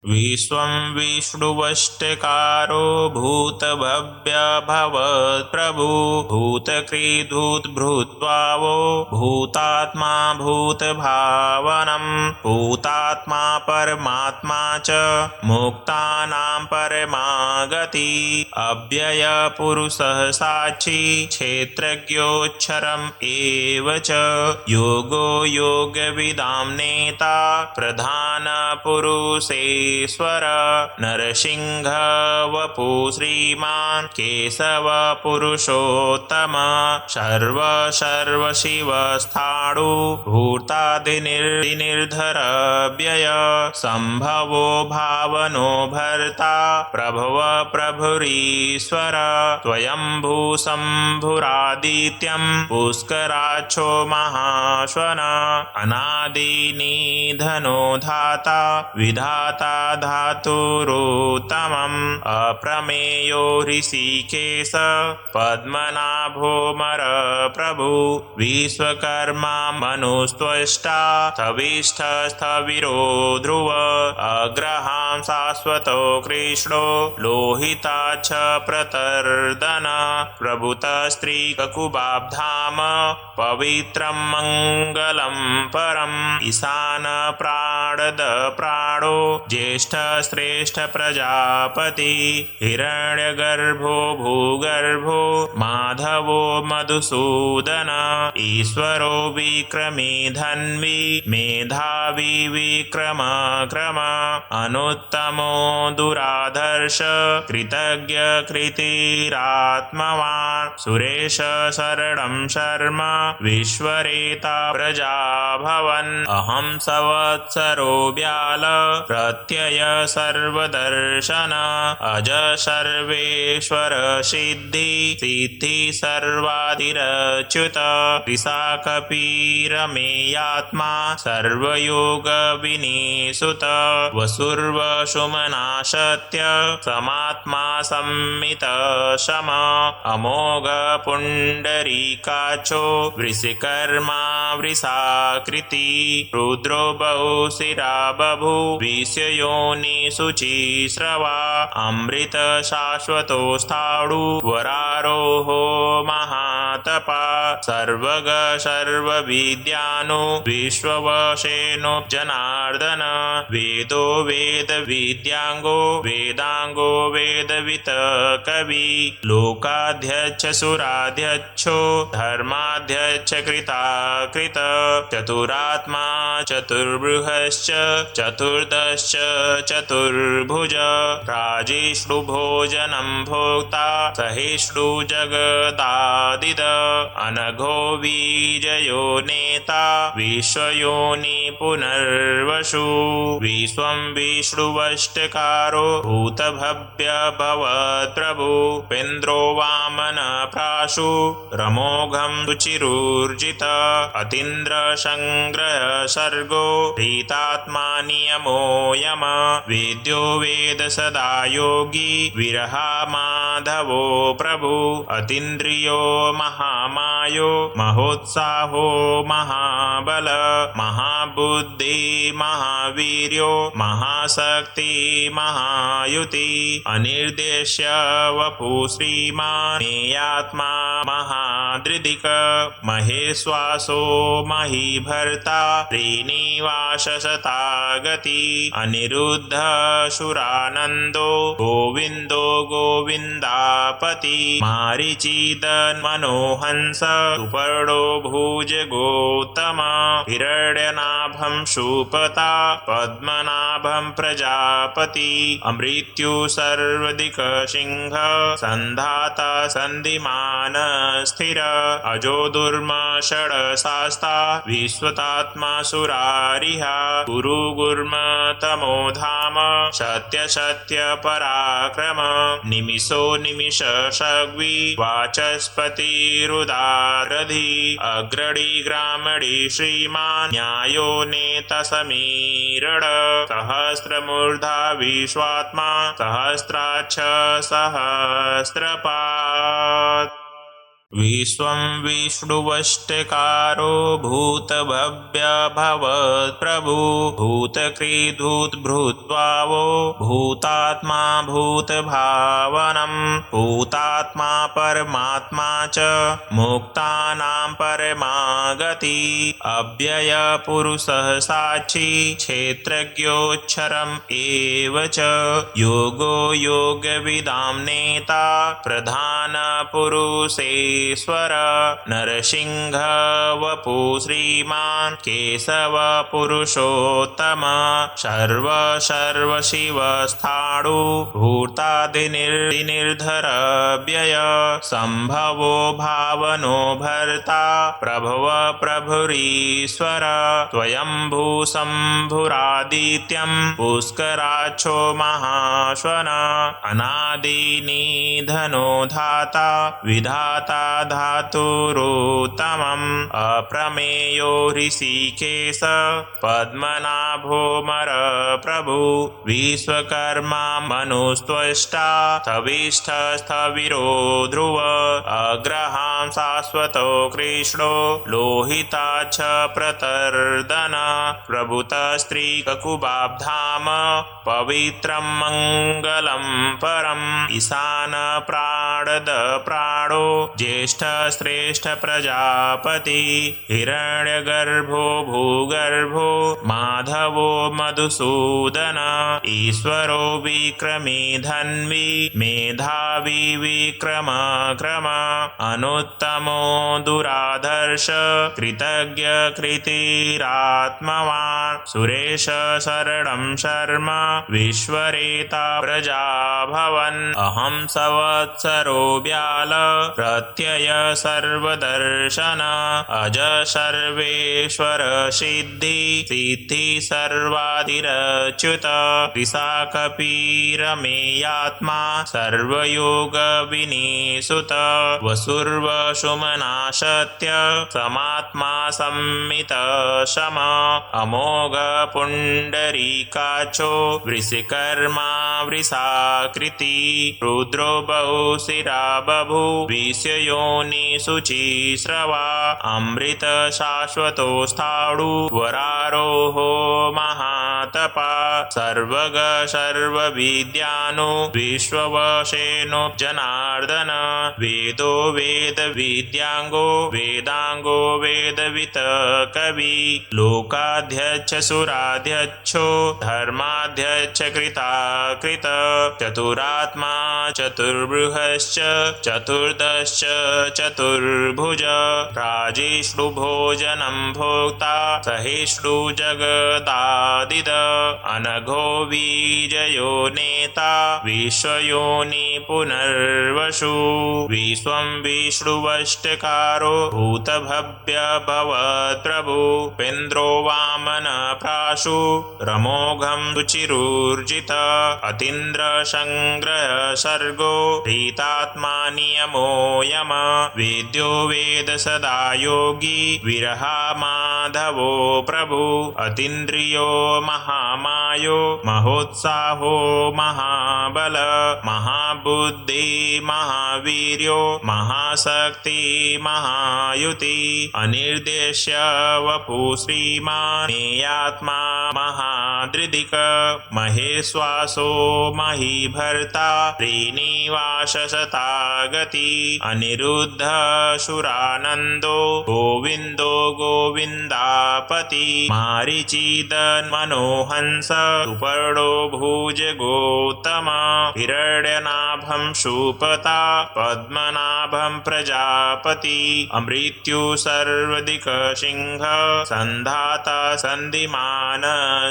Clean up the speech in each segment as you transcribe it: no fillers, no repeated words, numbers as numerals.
विश्वं विष्णुवष्टकारो भूतभव्यभवत्प्रभु भूतकृद्भूतभृद्भावो भूतात्मा भूतभावनं भूतात्मा परमात्मा च मुक्तानां परमागति अव्ययपुरुषः साक्षी क्षेत्रज्ञोऽक्षरम् एव च योगो योगविदां नेता प्रधानपुरुषेश्वर नरसिंह वपु श्रीमान् केशव पुरुषोत्तम सर्वशिवस्थाणु भूतादिनिर्धर व्यय संभवो भावनो भर्ता प्रभव प्रभुरीश्वर स्वयंभू शम्भुरादित्यं पुष्कराक्षो महाश्वन अनादिनिधनो धाता विधाता धातुरुत्तमम् अप्रमेयो ऋषिकेश पद्मनाभो मर प्रभु विश्वकर्मा मनुस्त्वष्टा स्थविष्ठस्थविरो ध्रुव अग्रहां शाश्वतो कृष्णो लोहिताक्ष प्रतर्दन प्रभुतस्त्रीककुबाब्धाम पवित्रं मङ्गलं परम् ईशान प्राणद प्राणो ज्येष्ठ श्रेष्ठ प्रजापति हिरण्यगर्भो भूगर्भो माधवो मधुसूदन ईश्वरो विक्रमी धन्वी मेधावी विक्रम क्रम अनुत्तमो दुराधर्ष कृतज्ञ कृतिरात्मवान् सुरेश शरणं शर्म विश्वरेता प्रजाभवन् अहं संवत्सरो व्याल प्रत्यय सर्वदर्शन अज सर्वेश्वर सिद्धि सिद्धि सर्वादिरच्युत त्रिशाकपीरमेयात्मा सर्वयोग विनिसुत वसुर्वसुमना सत्य समात्मा संमित शम अमोघ पुण्डरीकाक्षो वृषिकर्मा वृषाकृति रुद्रो बहुशिरा बभू विषयोनि शुचिस्रवा अमृत शाश्वतो स्थाणु वरारोहो महातपा सर्वग सर्वविद्यानो विश्ववशेनो जनार्दन वेदो वेद विद्यांगो वेदांगो वेदवित कवि लोकाध्यक्ष सुराध्यक्षो धर्माध्यक्ष कृताकृत चतुरात्मा चतुर्बृहश्च चतुर्दश्च चतुर्भुज राजिष्णुभोजनं भोक्ता सहिष्णु जगदादिद अनघो विजयो नेता विश्वयोनि पुनर्वसु विश्वं विष्णुवष्टकारो भूतभव्यभवत्प्रभु पेन्द्रो वामन प्राशु रमोघं रुचिरूर्जित अतीन्द्र संग्रह सर्गो रीतात्मा नियमो यम वेद्यो वेद सदा योगी विरहा माधवो प्रभु अतीन्द्रियो महामायो महोत्साहो महाबल महाबुद्धि महावीर्यो महाशक्ति महायुति अनिर्देश्य वपु श्रीमान् नेयात्मा महादृदिक महेश्वासो महीभर्ता श्रीनिवास शतागति अनिरुद्ध सुरानन्दो गोविन्दो गोविन्दापति मारीचिदन् मनोहंस सुपर्णो भुज गौतम हिरण्यनाभं शूपता पद्मनाभं प्रजापति अमृत्यु सर्वदिक सिंह संधाता सन्धिमान स्थिर अजो दुर्म षड्शास्ता विश्वतात्मा सुरारिहा गुरु गुर्म तमो धाम सत्य सत्य पराक्रम निमिषो निमिष सग्वी वाचस्पतिरुदारधि अग्रणी ग्रामणी श्रीमान् न्यायो नेता समीरण सहस्रमूर्धा विश्वात्मा सहस्राक्ष सहस्रपात्। विश्वं विष्णुवष्टकारो भूतभव्यभवत्प्रभु भूतकृद्भूतभृत्वावो भूतात्मा भूतभावनं भूतात्मा परमात्मा च मुक्तानां परमागति अव्ययपुरुषः साक्षी क्षेत्रज्ञोऽक्षरम् एव च योगो योगविदां नेता प्रधानपुरुषेश्वर नरसिंह वपु श्रीमान् केशव पुरुषोत्तम सर्वशिवस्थाणु भूतादिनिर्धर व्यय संभवो भावनो भर्ता प्रभव प्रभुरीश्वर स्वयंभू शम्भुरादित्यं पुष्कराक्षो महाश्वन अनादिनिधनो धाता विधाता धातुरोत्तमम् अप्रमेयो ऋषिकेश पद्मनाभो मर प्रभु विश्वकर्मा मनुस्त्वष्टा स्थविष्ठस्थविरो ध्रुव अग्रहां शाश्वतो कृष्णो लोहिताक्ष प्रतर्दन प्रभुतस्त्रीककुबाब्धाम पवित्रं मङ्गलं परम् ईशान प्राणद प्राणो ज्येष्ठ श्रेष्ठ प्रजापति हिरण्यगर्भो भूगर्भो माधवो मधुसूदन ईश्वरो विक्रमी धन्वी मेधावी विक्रम क्रम अनुत्तमो दुराधर्ष कृतज्ञ कृतिरात्मवान् सुरेश शरणं शर्म विश्वरेता प्रजा भवन् अहं संवत्सरो व्याल प्रत्यय सर्वदर्शन अज सर्वेश्वर सिद्धि सिद्धि सर्वादिरच्युत त्रिशाकपीरमेयात्मा सर्वयोग विनिसुत वसुर्वसुमना सत्य समात्मा संमित शम अमोघ पुण्डरीकाक्षो वृषिकर्मा वृषाकृति रुद्रो बहुशिरा बभू विषयोनि शुचिस्रवा अमृत शाश्वतो स्थाणु वरारोहो महातपा सर्वग सर्वविद्यानु विश्ववशेनो जनार्दन वेदो वेद विद्यांगो वेदांगो वेदवित कवि लोकाध्यक्ष सुराध्यक्षो धर्माध्यक्ष कृताकृत चतुरात्मा चतुर्बृहश्च चतुर्दश्च चतुर्भुज राजिष्णु भोजनं भोक्ता सहिष्णु जगदादिद अनघो विजयो नेता विश्वयोनि पुनर्वसु विश्वं विष्णुवष्टकारो भूतभव्य भवत्प्रभु पेन्द्रो वामन प्राशु रमोघं रुचिरूर्जित अतीन्द्र संग्रह सर्गो रीतात्मा नियमो यम वेद्यो वेद सदा योगी विरहा माधवो प्रभु अतीन्द्रियो महामायो महोत्साहो महाबल महाबुद्धि महावीर्यो महाशक्ति महायुति अनिर्देश्य वपु श्रीमान् नेयात्मा महादृदिक महेश्वासो महीभर्ता श्रीनिवास शतागति अनिरुद्ध सुरानन्दो गोविन्दो गोविन्दापति मारीचिदन्मनोहंस सुपर्णो भुज गौतम हिरण्यनाभं शूपता पद्मनाभं प्रजापति अमृत्यु सर्वदिक सिंह संधाता सन्धिमान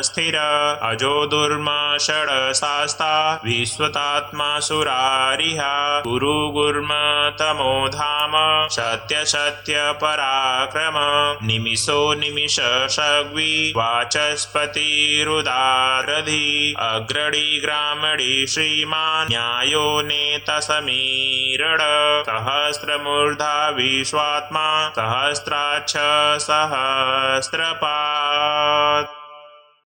स्थिर अजो दुर्म षड्शास्ता विश्वतात्मा सुरारिहा गुरु गुर्म तमो धाम सत्य सत्य पराक्रम निमिषो निमिष सग्वी वाचस्पतिरुदारधि अग्रणी ग्रामणी श्रीमान् न्यायो नेता समीरण सहस्रमूर्धा विश्वात्मा सहस्राक्ष सहस्रपात्।